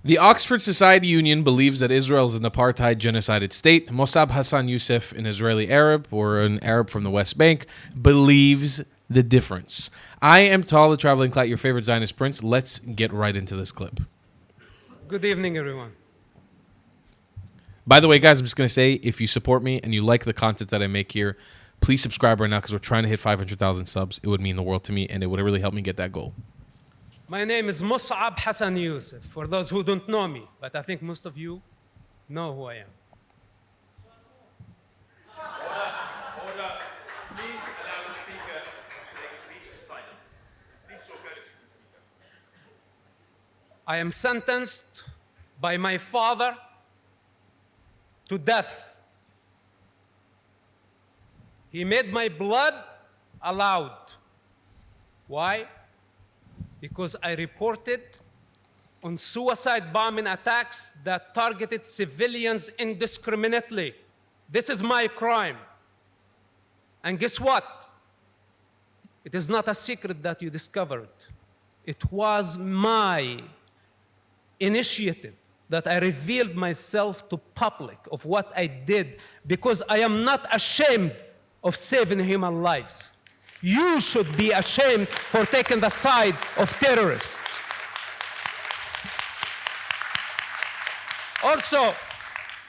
The Oxford Society Union believes that Israel is an apartheid genocided state. Mosab Hassan Yousef, an Israeli Arab or an Arab from the West Bank, believes the difference. I am Tal, the traveling clat, your favorite Zionist prince. Let's get right into this clip. Good evening, everyone. By the way, guys, I'm just going to say, if you support me and you like the content that I make here, please subscribe right now because we're trying to hit 500,000 subs. It would mean the world to me, and it would really help me get that goal. My name is Mosab Hassan Yousef, for those who don't know me, but I think most of you know who I am. Order. Please allow the speaker to make a speech in silence. Please show courtesy to the speaker. I am sentenced by my father to death. He made my blood allowed. Why? Because I reported on suicide bombing attacks that targeted civilians indiscriminately. This is my crime. And guess what? It is not a secret that you discovered. It was my initiative that I revealed myself to public of what I did because I am not ashamed of saving human lives. You should be ashamed for taking the side of terrorists. Also,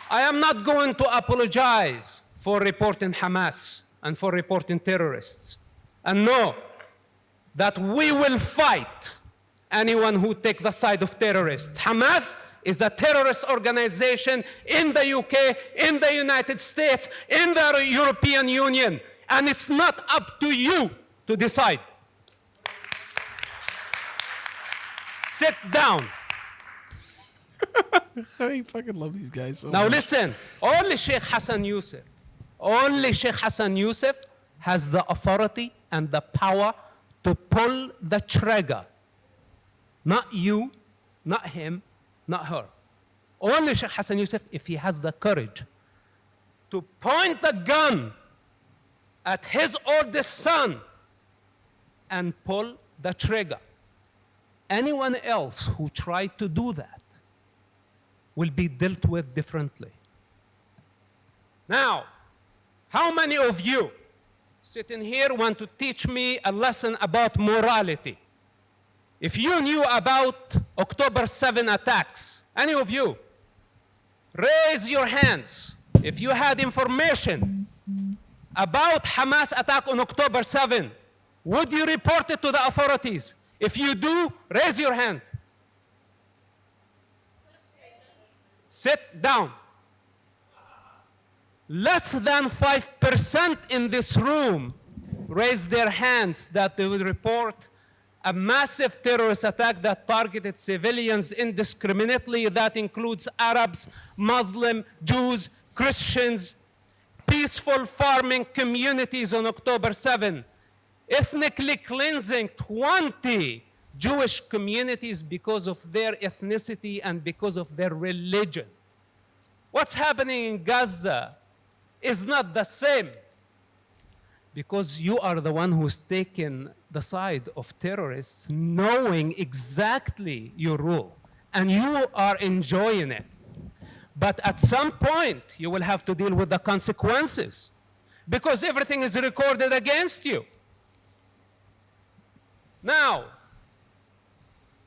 I am not going to apologize for reporting Hamas and for reporting terrorists. And know that we will fight anyone who takes the side of terrorists. Hamas is a terrorist organization in the UK, in the United States, in the European Union. And it's not up to you to decide. Sit down. I fucking love these guys so Now much. listen, only Sheikh Hassan Yousef has the authority and the power to pull the trigger. Not you, not him, not her. Only Sheikh Hassan Yousef, if he has the courage to point the gun at his oldest son and pull the trigger. Anyone else who tried to do that will be dealt with differently. Now, how many of you sitting here want to teach me a lesson about morality? If you knew about October 7 attacks, any of you, raise your hands. If you had information about Hamas attack on October 7, would you report it to the authorities? If you do, raise your hand. Sit down. Less than 5% in this room raised their hands that they would report a massive terrorist attack that targeted civilians indiscriminately. That includes Arabs, Muslims, Jews, Christians, peaceful farming communities on October 7, ethnically cleansing 20 Jewish communities because of their ethnicity and because of their religion. What's happening in Gaza is not the same because you are the one who's taken the side of terrorists knowing exactly your role and you are enjoying it. But at some point, you will have to deal with the consequences because everything is recorded against you. Now,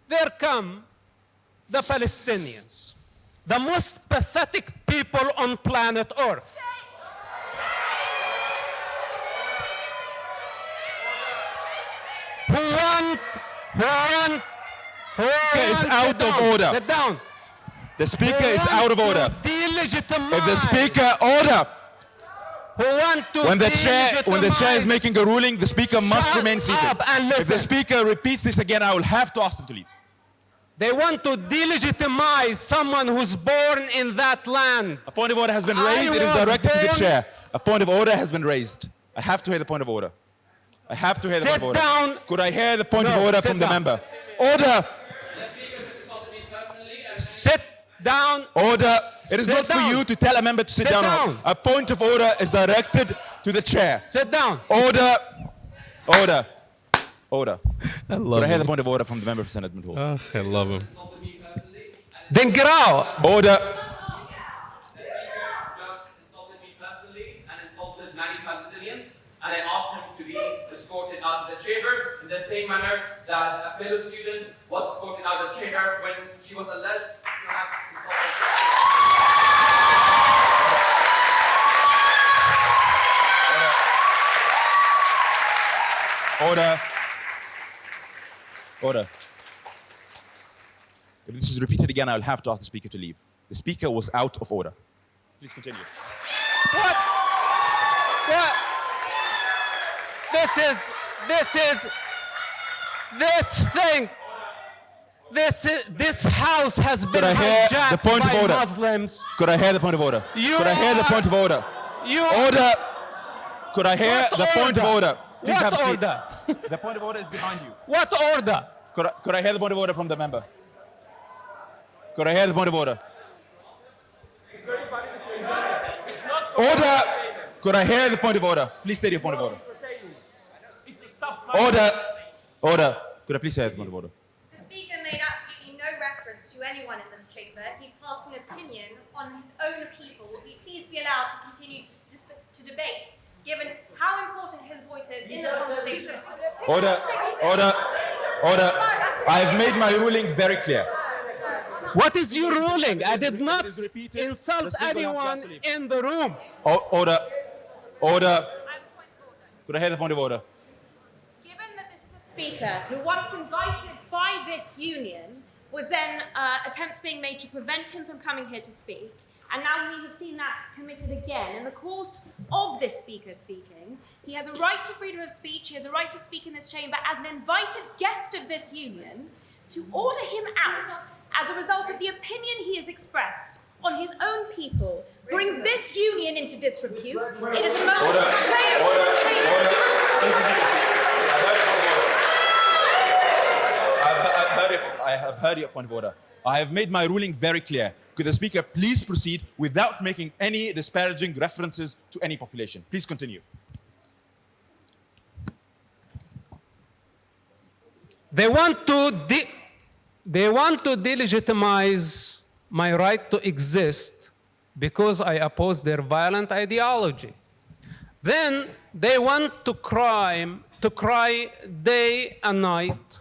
there come the Palestinians, the most pathetic people on planet Earth. Is out of order. Sit down. The speaker is out of order. If the speaker order. When the chair is making a ruling, the speaker must remain seated. If the speaker repeats this again, I will have to ask them to leave. They want to delegitimize someone who's born in that land. A point of order has been raised. It is directed to the chair. A point of order has been raised. I have to hear the point of order. I have to hear the point of order. Sit down. Could I hear the point of order from the down. member? Order. Sit down. Order. It is Sit not for down. you to tell a member to sit Sit down. down. A point of order is directed to the chair. Sit down. Order. Order. Order. I love Could I hear him. the point of order from the member for Senate Hall? I love him. Then get out. Order. The speaker just insulted me personally and insulted many Palestinians, and I asked him to be escorted out of the chamber in the same manner that a fellow student was escorted out of the chamber when she was alleged to have insulted. Order. Order. If this is repeated again, I'll have to ask the speaker to leave. The speaker was out of order. Please continue. What? What? This house has been Could I hear the hijacked point of by order? Muslims. Could I hear the point of order? Could I hear the point of order? Order. Could I hear What the point of order? order? Please What have a seat. order? The point of order is behind you. What order? Could I hear the point of order from the member? Could I hear the point of order? Order! Could I hear the point of order? Please state your point of order. Order! Order! Could I please hear the point of order? The speaker made absolutely no reference to anyone in this chamber. He cast an opinion on his own people. Will he please be allowed to continue to debate, given how important his voice is in this conversation? Order! Order! Order! I have made my ruling very clear. What is your ruling? I did not It is repeated. insult The speaker will have anyone to leave. in the room. Order! Order! Could I hear the point of order? Given that this is a speaker who, once invited by this union, was then attempts being made to prevent him from coming here to speak, and now we have seen that committed again in the course of this speaker speaking, he has a right to freedom of speech, he has a right to speak in this chamber as an invited guest of this union. To order him out as a result of the opinion he has expressed on his own people brings this union into disrepute. It is a moment of betrayal to this chamber. I have heard your point of order. I have made my ruling very clear. Could the speaker please proceed without making any disparaging references to any population? Please continue. They want to delegitimize my right to exist because I oppose their violent ideology. Then they want to cry day and night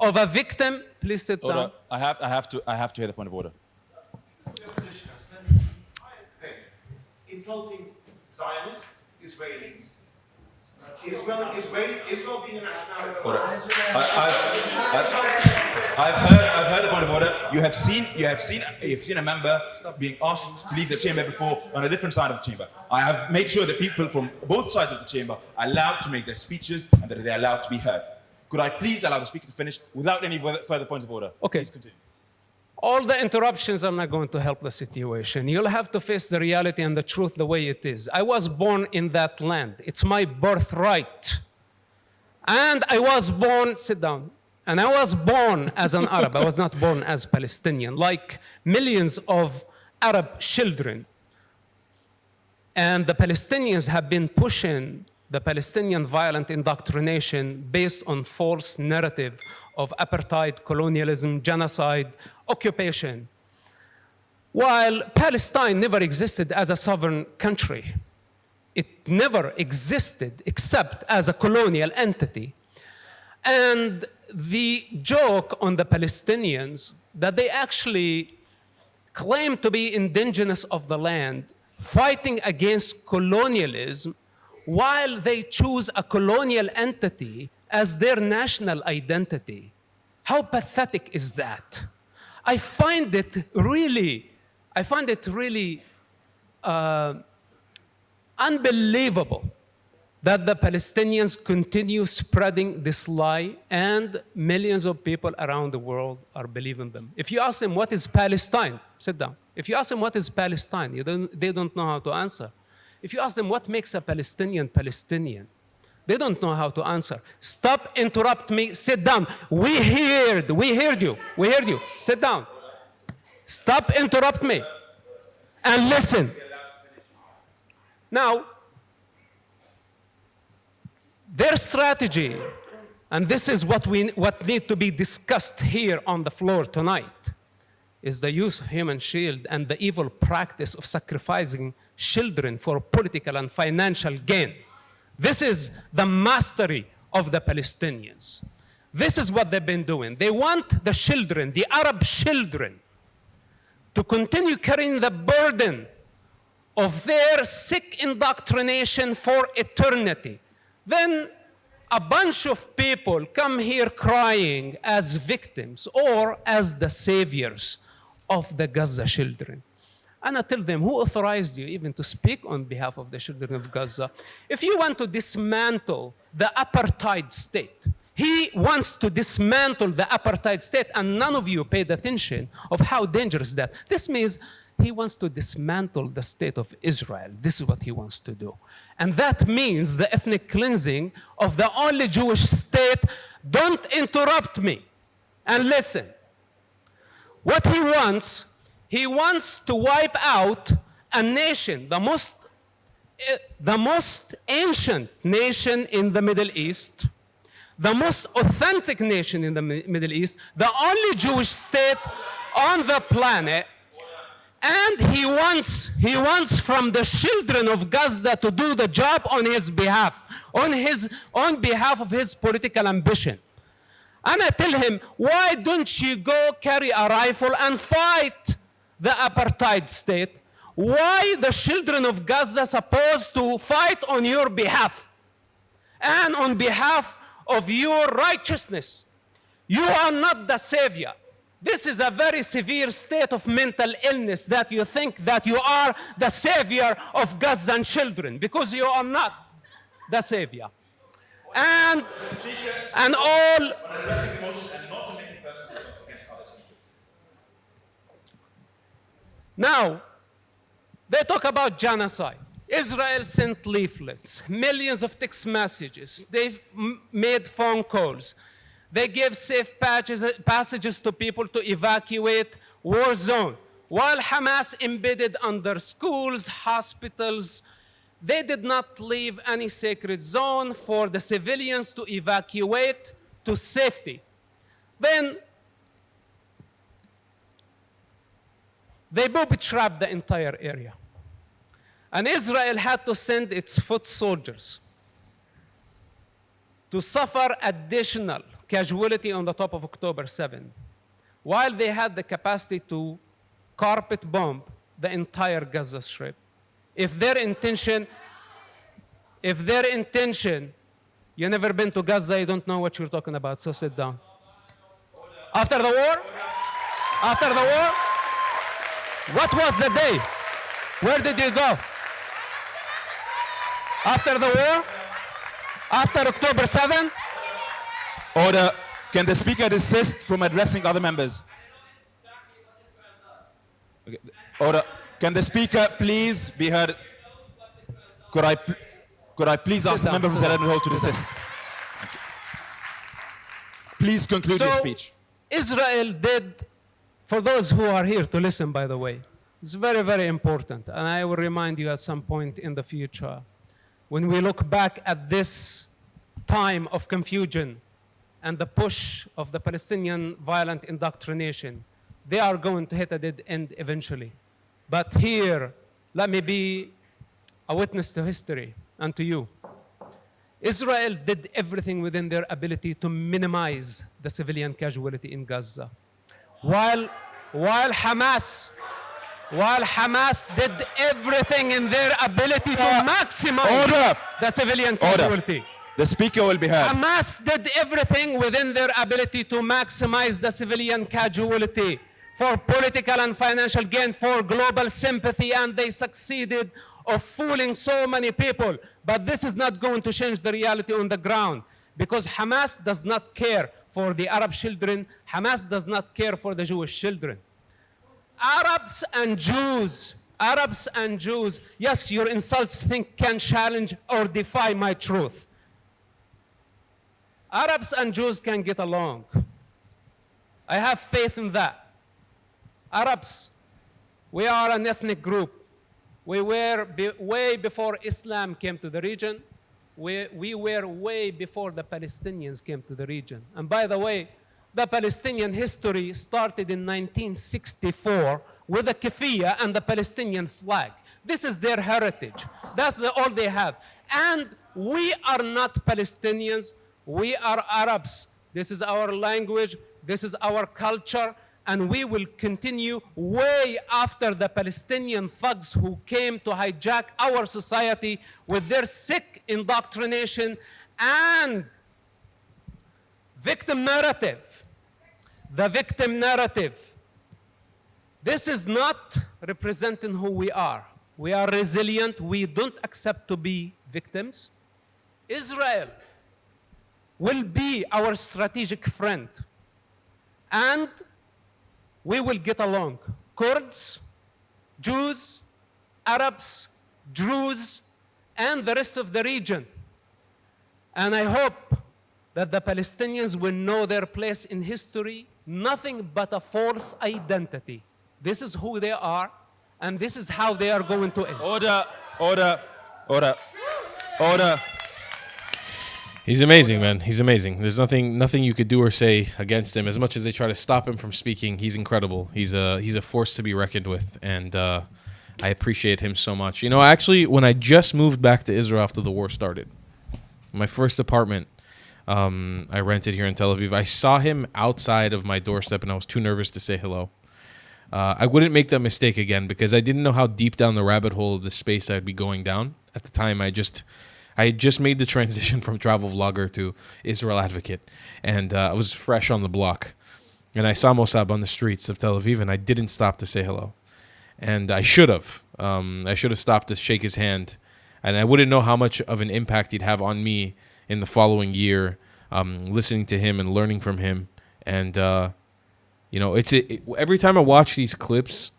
of a victim. Please sit down. Order. I have to hear the point of order. Insulting Zionists, Israelis. Israel being a nationality. Order. I've heard the point of order. You have seen a member being asked to leave the chamber before on a different side of the chamber. I have made sure that people from both sides of the chamber are allowed to make their speeches and that they're allowed to be heard. Could I please allow the speaker to finish without any further points of order? Okay. Please continue. All the interruptions are not going to help the situation. You'll have to face the reality and the truth the way it is. I was born in that land. It's my birthright. And I was born, sit down, and I was born as an Arab. I was not born as Palestinian, like millions of Arab children. And the Palestinians have been pushing the Palestinian violent indoctrination based on false narrative of apartheid, colonialism, genocide, occupation. While Palestine never existed as a sovereign country, it never existed except as a colonial entity. And the joke on the Palestinians that they actually claim to be indigenous of the land, fighting against colonialism, while they choose a colonial entity as their national identity. How pathetic is that? I find it really unbelievable that the Palestinians continue spreading this lie and millions of people around the world are believing them. If you ask them what is Palestine, sit down. If you ask them what is Palestine, they don't know how to answer. If you ask them what makes a Palestinian Palestinian, they don't know how to answer. Stop interrupt me, sit down. We heard you. Sit down. Stop interrupt me and listen. Now, their strategy, and this is what need to be discussed here on the floor tonight, is the use of human shield and the evil practice of sacrificing children for political and financial gain. This is the mastery of the Palestinians. This is what they've been doing. They want the children, the Arab children, to continue carrying the burden of their sick indoctrination for eternity. Then a bunch of people come here crying as victims or as the saviors of the Gaza children. And I tell them, who authorized you even to speak on behalf of the children of Gaza? If you want to dismantle the apartheid state, he wants to dismantle the apartheid state, and none of you paid attention of how dangerous that. This means he wants to dismantle the state of Israel. This is what he wants to do. And that means the ethnic cleansing of the only Jewish state. Don't interrupt me and listen. What he wants to wipe out a nation, the most ancient nation in the Middle East, the most authentic nation in the Middle East, the only Jewish state on the planet, and he wants from the children of Gaza to do the job on his behalf, on behalf of his political ambition. And I tell him, why don't you go carry a rifle and fight the apartheid state? Why the children of Gaza supposed to fight on your behalf and on behalf of your righteousness? You are not the savior. This is a very severe state of mental illness that you think that you are the savior of Gazan children, because you are not the savior. And all. Addressing the motion and not making personal attacks against other speakers. Now, they talk about genocide. Israel sent leaflets, millions of text messages. They've made phone calls. They gave safe passages to people to evacuate war zone. While Hamas embedded under schools, hospitals, they did not leave any sacred zone for the civilians to evacuate to safety. Then they booby-trapped the entire area. And Israel had to send its foot soldiers to suffer additional casualty on the top of October 7, while they had the capacity to carpet bomb the entire Gaza Strip. If their intention, you never been to Gaza, you don't know what you're talking about, so sit down. After the war, what was the day? Where did you go? After the war, after October 7? Order. Can the speaker desist from addressing other members? Okay. Order. Can the speaker please be heard? Could I please ask the member from Zelenin Hall to desist? Please conclude your speech. Israel did, for those who are here to listen, by the way, it's very, very important. And I will remind you at some point in the future, when we look back at this time of confusion and the push of the Palestinian violent indoctrination, they are going to hit a dead end eventually. But here, let me be a witness to history and to you. Israel did everything within their ability to minimize the civilian casualty in Gaza. While Hamas did everything in their ability to maximize the civilian casualty. The speaker will be heard. Hamas did everything within their ability to maximize the civilian casualty for political and financial gain, for global sympathy, and they succeeded of fooling so many people. But this is not going to change the reality on the ground, because Hamas does not care for the Arab children. Hamas does not care for the Jewish children. Arabs and Jews, yes, your insults can challenge or defy my truth. Arabs and Jews can get along. I have faith in that. Arabs, we are an ethnic group. We were way before Islam came to the region. We were way before the Palestinians came to the region. And by the way, the Palestinian history started in 1964 with the keffiyeh and the Palestinian flag. This is their heritage. That's all they have. And we are not Palestinians. We are Arabs. This is our language. This is our culture. And we will continue way after the Palestinian thugs who came to hijack our society with their sick indoctrination and victim narrative. The victim narrative. This is not representing who we are. We are resilient. We don't accept to be victims. Israel will be our strategic friend. And we will get along. Kurds, Jews, Arabs, Druze, and the rest of the region. And I hope that the Palestinians will know their place in history, nothing but a false identity. This is who they are, and this is how they are going to end. Order, order, order, order. He's amazing, man. He's amazing. There's nothing you could do or say against him. As much as they try to stop him from speaking, he's incredible. He's a force to be reckoned with, and I appreciate him so much. You know, actually, when I just moved back to Israel after the war started, my first apartment I rented here in Tel Aviv, I saw him outside of my doorstep, and I was too nervous to say hello. I wouldn't make that mistake again because I didn't know how deep down the rabbit hole of the space I'd be going down. At the time, I had just made the transition from travel vlogger to Israel advocate, and I was fresh on the block. And I saw Mosab on the streets of Tel Aviv, and I didn't stop to say hello. And I should have. I should have stopped to shake his hand, and I wouldn't know how much of an impact he'd have on me in the following year, listening to him and learning from him. And you know, every time I watch these clips,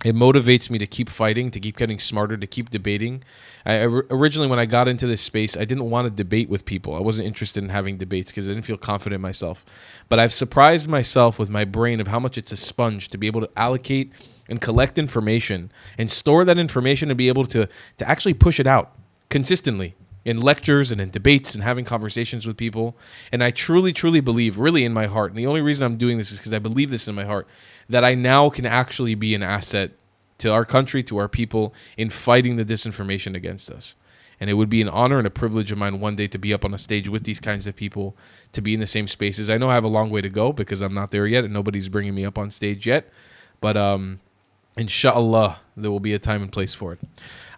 it motivates me to keep fighting, to keep getting smarter, to keep debating. Originally, when I got into this space, I didn't want to debate with people. I wasn't interested in having debates because I didn't feel confident in myself. But I've surprised myself with my brain of how much it's a sponge to be able to allocate and collect information and store that information and be able to actually push it out consistently in lectures and in debates and having conversations with people. And I truly, truly believe, really in my heart, and the only reason I'm doing this is because I believe this in my heart, that I now can actually be an asset to our country, to our people, in fighting the disinformation against us. And it would be an honor and a privilege of mine one day to be up on a stage with these kinds of people, to be in the same spaces. I know I have a long way to go because I'm not there yet and nobody's bringing me up on stage yet. But inshallah, there will be a time and place for it.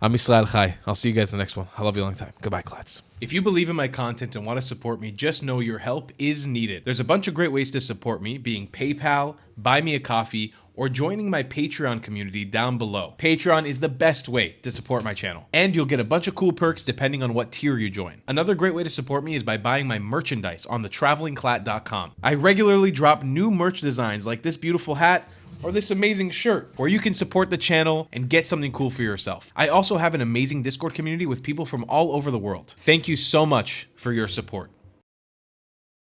I'm Israel Chai. I'll see you guys in the next one. I love you a long time. Goodbye, Klats. If you believe in my content and want to support me, just know your help is needed. There's a bunch of great ways to support me, being PayPal, Buy Me a Coffee, or joining my Patreon community down below. Patreon is the best way to support my channel, and you'll get a bunch of cool perks depending on what tier you join. Another great way to support me is by buying my merchandise on thetravelingclat.com. I regularly drop new merch designs like this beautiful hat, or this amazing shirt, where you can support the channel and get something cool for yourself. I also have an amazing Discord community with people from all over the world. Thank you so much for your support.